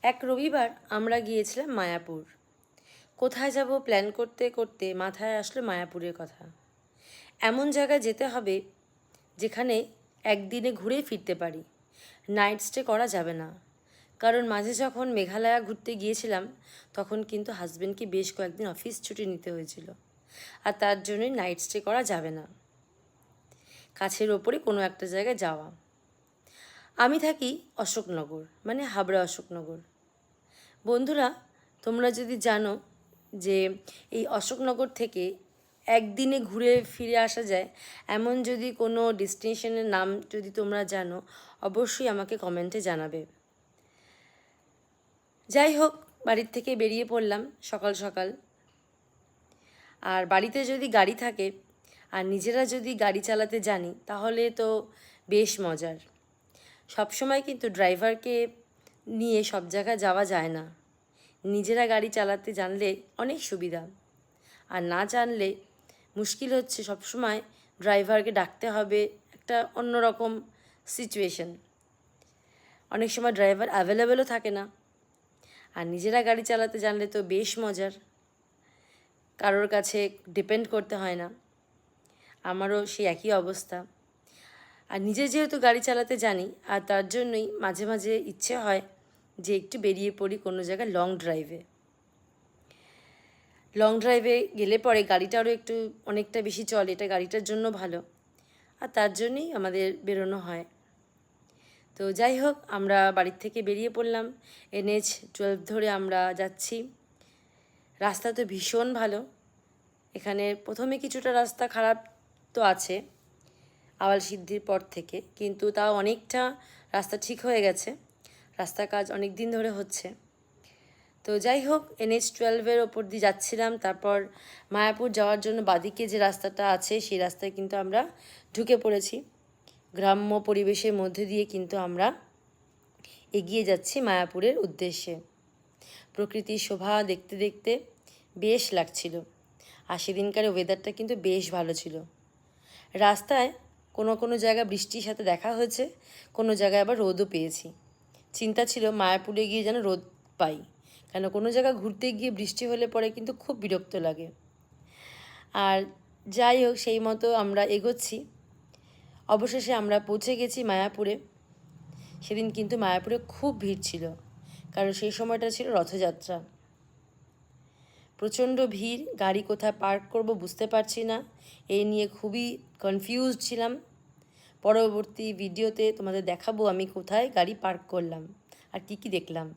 এক রবিবার আমরা গিয়েছিলাম মায়াপুর। কোথায় যাব প্ল্যান করতে করতে মাথায় আসলো মায়াপুরের কথা। এমন জায়গায় যেতে হবে যেখানে একদিনে ঘুরে ফিরতে পারি, নাইট স্টে করা যাবে না। কারণ মাঝে যখন মেঘালয়া ঘুরতে গিয়েছিলাম তখন কিন্তু হাজব্যান্ডকে বেশ কয়েকদিন অফিস ছুটি নিতে হয়েছিল, আর তার জন্যই নাইট স্টে করা যাবে না। কাছের ওপরে কোনো একটা জায়গায় যাওয়া। আমি থাকি অশোকনগর, মানে হাবড়া অশোকনগর। বন্ধুরা, তোমরা যদি জানো যে এই অশোকনগর থেকে একদিনে ঘুরে ফিরে আসা যায় এমন যদি কোনো ডেস্টিনেশনের নাম যদি তোমরা জানো, অবশ্যই আমাকে কমেন্টে জানাবে। যাই হোক, বাড়ির থেকে বেরিয়ে পড়লাম সকাল সকাল। আর বাড়িতে যদি গাড়ি থাকে আর নিজেরা যদি গাড়ি চালাতে জানি তাহলে তো বেশ মজার। সবসময় কিন্তু ড্রাইভারকে নিয়ে সব জায়গায় যাওয়া যায় না। নিজেরা গাড়ি চালাতে জানলে অনেক সুবিধা, আর না জানলে মুশকিল হচ্ছে সবসময় ড্রাইভারকে ডাকতে হবে, একটা অন্যরকম সিচুয়েশন। অনেক সময় ড্রাইভার অ্যাভেলেবেলও থাকে না। আর নিজেরা গাড়ি চালাতে জানলে তো বেশ মজার, কারোর কাছে ডিপেন্ড করতে হয় না। আমারও সেই একই অবস্থা। আর নিজে যেহেতু গাড়ি চালাতে জানি, আর তার জন্যই মাঝে মাঝে ইচ্ছে হয় যে একটু বেরিয়ে পড়ি কোনো জায়গায় লং ড্রাইভে। লং ড্রাইভে গেলে পরে গাড়িটারও একটু অনেকটা বেশি চলে, এটা গাড়িটার জন্য ভালো, আর তার জন্যই আমাদের বেরোনো হয়। তো যাই হোক, আমরা বাড়ির থেকে বেরিয়ে পড়লাম। NH-12 ধরে আমরা যাচ্ছি। রাস্তা তো ভীষণ ভালো। এখানে প্রথমে কিছুটা রাস্তা খারাপ তো আছে আওয়াল সিদ্ধির পর থেকে, কিন্তু তাও অনেকটা রাস্তা ঠিক হয়ে গেছে। রাস্তার কাজ অনেক দিন ধরে হচ্ছে। তো যাই হোক, NH-12 ওপর দিয়ে যাচ্ছিলাম। তারপর মায়াপুর যাওয়ার জন্য বাদিকে যে রাস্তাটা আছে সেই রাস্তায় কিন্তু আমরা ঢুকে পড়েছি। গ্রাম্য পরিবেশের মধ্যে দিয়ে কিন্তু আমরা এগিয়ে যাচ্ছি মায়াপুরের উদ্দেশ্যে। প্রকৃতির শোভা দেখতে দেখতে বেশ লাগছিল। আর সেদিনকার ওয়েদারটা কিন্তু বেশ ভালো ছিল। রাস্তায় কোনো কোনো জায়গায় বৃষ্টির সাথে দেখা হয়েছে, কোনো জায়গায় আবার রোদও পেয়েছি। চিন্তা ছিল মায়াপুরে গিয়ে যেন রোদ পাই, কেন কোনো জায়গায় ঘুরতে গিয়ে বৃষ্টি হলে পরে কিন্তু খুব বিরক্ত লাগে। আর যাই হোক, সেই মতো আমরা এগোচ্ছি। অবশেষে আমরা পৌঁছে গেছি মায়াপুরে। সেদিন কিন্তু মায়াপুরে খুব ভিড় ছিল, কারণ সেই সময়টা ছিল রথযাত্রা। প্রচণ্ড ভিড়, গাড়ি কোথায় পার্ক করব বুঝতে পারছি না, এই নিয়ে খুবই কনফিউজড ছিলাম। পরবর্তী ভিডিওতে তোমাদের দেখাবো আমি কোথায় গাড়ি পার্ক করলাম আর কি কি দেখলাম।